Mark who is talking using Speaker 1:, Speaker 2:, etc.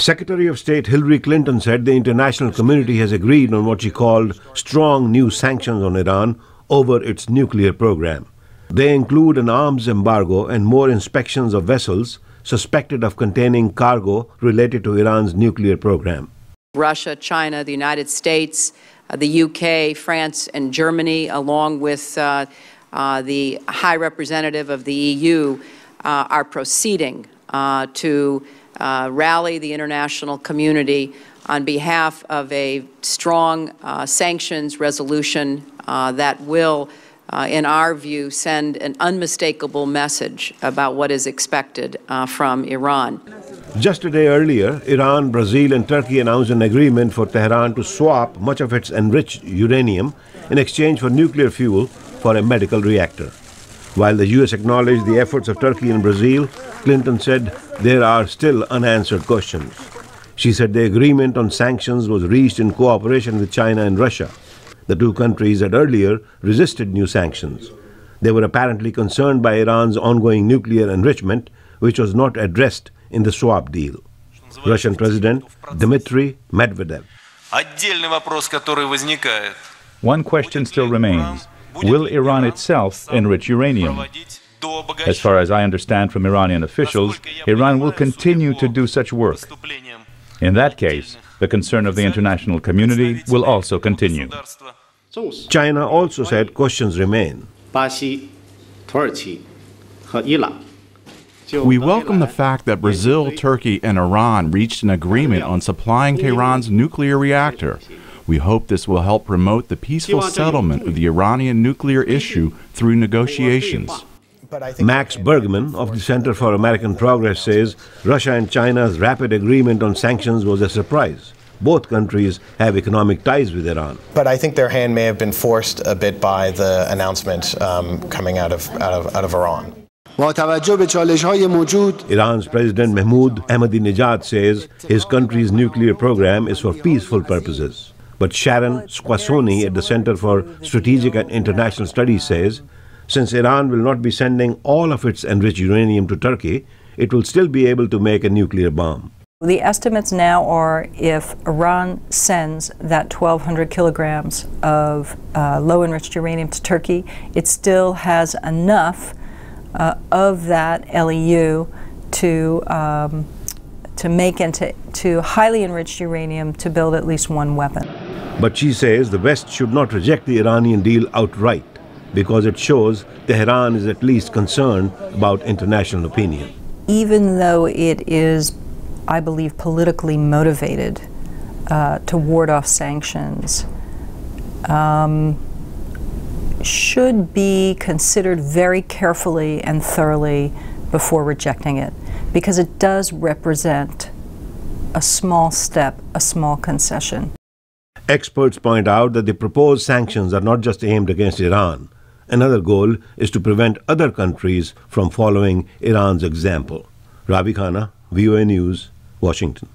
Speaker 1: Secretary of State Hillary Clinton said the international community has agreed on what she called strong new sanctions on Iran over its nuclear program. They include an arms embargo and more inspections of vessels suspected of containing cargo related to Iran's nuclear program.
Speaker 2: Russia, China, the United States, the UK, France, and Germany, along with the High Representative of the EU, are proceeding to rally the international community on behalf of a strong sanctions resolution that will, in our view, send an unmistakable message about what is expected from Iran.
Speaker 1: Just a day earlier, Iran, Brazil, and Turkey announced an agreement for Tehran to swap much of its enriched uranium in exchange for nuclear fuel for a medical reactor. While the U.S. acknowledged the efforts of Turkey and Brazil, Clinton said there are still unanswered questions. She said the agreement on sanctions was reached in cooperation with China and Russia. The two countries had earlier resisted new sanctions. They were apparently concerned by Iran's ongoing nuclear enrichment, which was not addressed in the swap deal. Russian President Dmitry Medvedev.
Speaker 3: One question still remains. Will Iran itself enrich uranium? As far as I understand from Iranian officials, Iran will continue to do such work. In that case, the concern of the international community will also continue.
Speaker 1: China also said questions remain.
Speaker 4: We welcome the fact that Brazil, Turkey, and Iran reached an agreement on supplying Tehran's nuclear reactor. We hope this will help promote the peaceful settlement of the Iranian nuclear issue through negotiations.
Speaker 1: Max Bergman of the Center for American Progress says Russia and China's rapid agreement on sanctions was a surprise. Both countries have economic ties with Iran.
Speaker 5: But I think their hand may have been forced a bit by the announcement coming out of Iran.
Speaker 1: Iran's President Mahmoud Ahmadinejad says his country's nuclear program is for peaceful purposes. But Sharon Squassoni at the Center for Strategic and International Studies says, since Iran will not be sending all of its enriched uranium to Turkey, it will still be able to make a nuclear bomb.
Speaker 6: The estimates now are if Iran sends that 1,200 kilograms of low-enriched uranium to Turkey, it still has enough of that LEU to make into highly enriched uranium to build at least one weapon.
Speaker 1: But she says the West should not reject the Iranian deal outright because it shows Tehran is at least concerned about international opinion.
Speaker 6: Even though it is, I believe, politically motivated to ward off sanctions, should be considered very carefully and thoroughly before rejecting it, because it does represent a small step, a small concession.
Speaker 1: Experts point out that the proposed sanctions are not just aimed against Iran. Another goal is to prevent other countries from following Iran's example. Ravi, Khanna, VOA News, Washington.